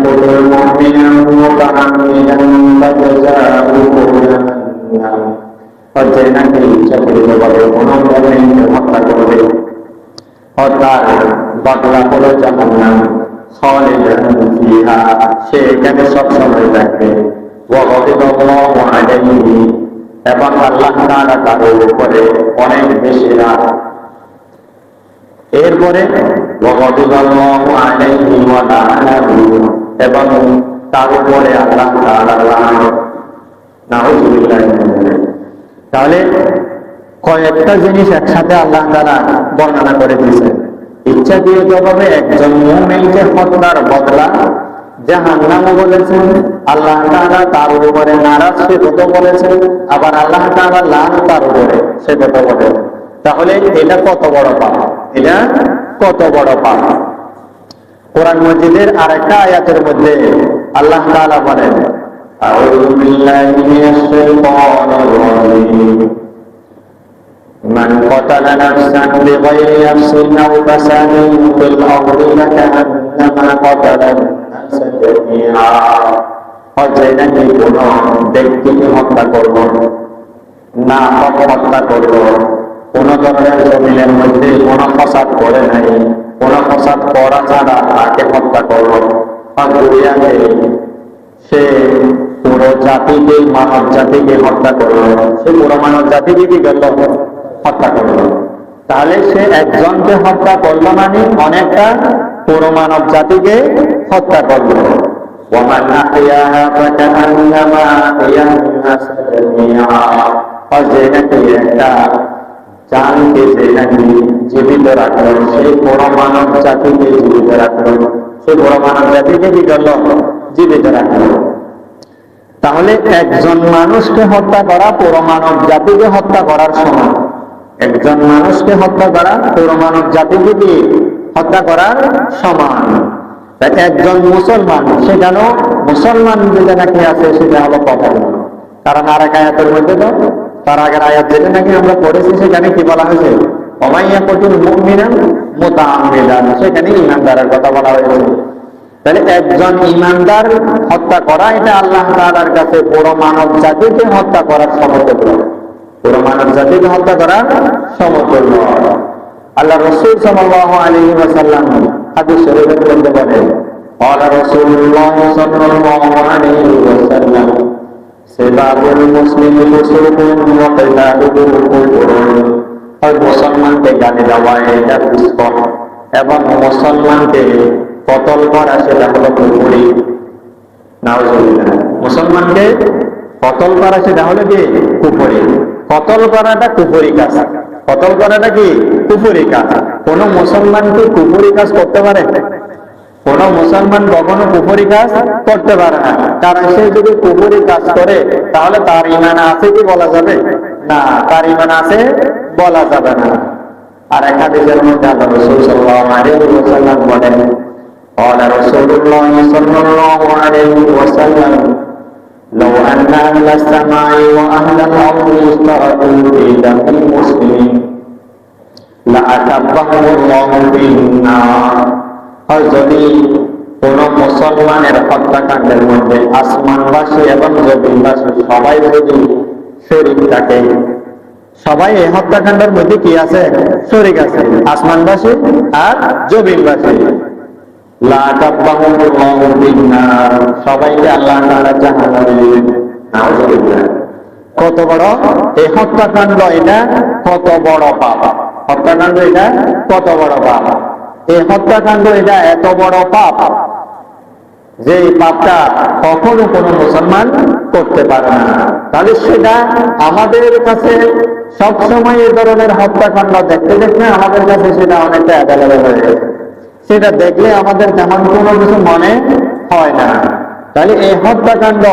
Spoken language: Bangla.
يقتل مؤمنا متعمدا فجزاؤه جهنم যে নাকি ইচ্ছাকৃতভাবে কোনো মুমিনকে হত্যা করবে হত্যার বদলা হলো জাহান্নাম খালিদান ফিহা সে এখানে সবসময় থাকবে ওয়া গাদিবাল্লাহু আলাইহি এবং আল্লাহ তাআলা তার উপরে অনেক বেশি রাগ এরপরে ওয়া গাদিবাল্লাহু আলাইহি ওয়া লা'নাহু এবং তার উপরে আল্লাহ তাআলা লানত নাউযুবিল্লাহ। তাহলে কয়েকটা জিনিস একসাথে আল্লাহ তাআলা বর্ণনা করে দিয়েছেন। ইচ্ছাকৃতভাবে একজন মুমিনকে হত্যার বদলা জাহান্নাম বলেছেন, আল্লাহ তাআলা তার উপরে নারাজ সে কথা বলেছেন, আবার আল্লাহ তাআলা লানত তার উপরে সে কথা বলেছেন। তাহলে এটা কত বড় পাপ, এটা কত বড় পাপ। কোরআন মাজিদের আরেকটা আয়াতের মধ্যে আল্লাহ তাআলা বলেন আউযু বিল্লাহি মিনাশ শাইতানির রাজীম মান ক্বাতালা নাফসান বিগাইরি নাফসিন আও ফাসাদিন ফিল আরদি ফাকান্নামা ক্বাতালা আন-নাসা জামিআ। যে নাকি কোন ব্যক্তিকে হত্যা করল না হত্যা করল, কোন ধরনের জমিনের মধ্যে কোন ফসাদ করে নাই, কোন ফসাদ করা ছাড়া তাকে হত্যা করল, সে পুরো জাতিকে মানব জাতিকে হত্যা করলো, সে পুরো মানব জাতিকে কি করলো হত্যা করলো। তাহলে সে একজনকে হত্যা করলো মানে অনেকটা পুরো মানব জাতিকে হত্যা করলো। ওয়ামান আহইয়াহা ফাকান্নামা আহইয়ান-নাস জামিআ। যে নাকি একটা জানকে যে নাকি জীবিত রাখলো, সেই পুরো মানব জাতিকে জীবিত রাখলো, সে পুরো মানব জাতিকে কি করলো জীবিত রাখলো। তাহলে একজন মানুষকে হত্যা করা পুরো মানব জাতিকে হত্যা করার সমান। একজন মানুষকে হত্যা করা পুরো মানব জাতিকে কি হত্যা করার সমান। একজন মুসলমান, সেখানেও মুসলমান যেটা নাকি আছে সেটা হলো কতল। কারণ আর এক আয়াতের মধ্যে তো তার আগের আয়াত যেটা নাকি আমরা পড়েছি সেখানে কি বলা হয়েছে ওয়া ইয়াকুতুল মুমিনা মুতাআম্মিদান, সেখানে ঈমানদারের কথা বলা হয়েছে। তাহলে একজন ঈমানদার হত্যা করা এটা আল্লাহ তাআলার কাছে পুরো মানব জাতিকে হত্যা করার সমতুল্য, পুরো মানব জাতিকে হত্যা করার সমতুল্য। আল্লাহ রাসূল সাল্লাল্লাহু আলাইহি ওয়াসাল্লাম হাদিস শরীফের মধ্যে বলেন ক্বালা রাসূলুল্লাহ সাল্লাল্লাহু আলাইহি ওয়াসাল্লাম সিবাবুল মুসলিমি ফুসুকুন ওয়া কিতালুহু কুফরুন। মুসলমানকে গালি দেওয়া এটা ফুসক এবং মুসলমানকে কতল করা সেটা হলো কুফরি। নাউযুবিল্লাহ। মুসলমানকে কতল করা সেটা হলো কি কুফরি। কতল করাটা কুফরি কাজ, কতল করাটা কি কুফরি কাজ। কোন মুসলমান কি কুফরি কাজ করতে পারে? কোন মুসলমান কখনো কুফরি কাজ করতে পারে না। কারণ সে যদি কুফরি কাজ করে তাহলে তার ঈমান আছে কি বলা যাবে না, তার ঈমান আছে বলা যাবে না। আর এক হাদিসের মধ্যে আল্লাহ রাসূল সাল্লাল্লাহু আলাইহি ওয়াসাল্লাম বলেন قال رسول الله صلى الله عليه وسلم لو أن أهل السماء وأهل الأرض اشتركوا في دم المسلم لأكبهم الله في النار। যদি কোন মুসলমানের হত্যাকাণ্ডের মধ্যে আসমানবাসী এবং জমিনবাসী সবাই যদি শরীক থাকে, সবাই এই হত্যাকাণ্ডের মধ্যে কি আছে শরীক আছে, আসমানবাসী আর জমিনবাসী, সবাইকে আল্লাহ তাআলা জাহান্নামে দিবেন। নাউযুবিল্লাহ। কত বড় এই হত্যাকাণ্ড, এটা কত বড় পাপ। হত্যাকাণ্ড এটা কত বড় পাপ। এই হত্যাকাণ্ড এটা এত বড় পাপ যে এই পাপটা কখনো কোনো মুসলমান করতে পারে না। তাহলে সেটা আমাদের কাছে সবসময় এই ধরনের হত্যাকাণ্ড দেখতে দেখতে আমাদের কাছে সেটা অনেকটা অ্যাভেলেবল হয়ে গেছে। সেটা দেখলে আমাদের তেমন কোনো কিছু মনে হয় না। তাহলে এই হত্যাকাণ্ড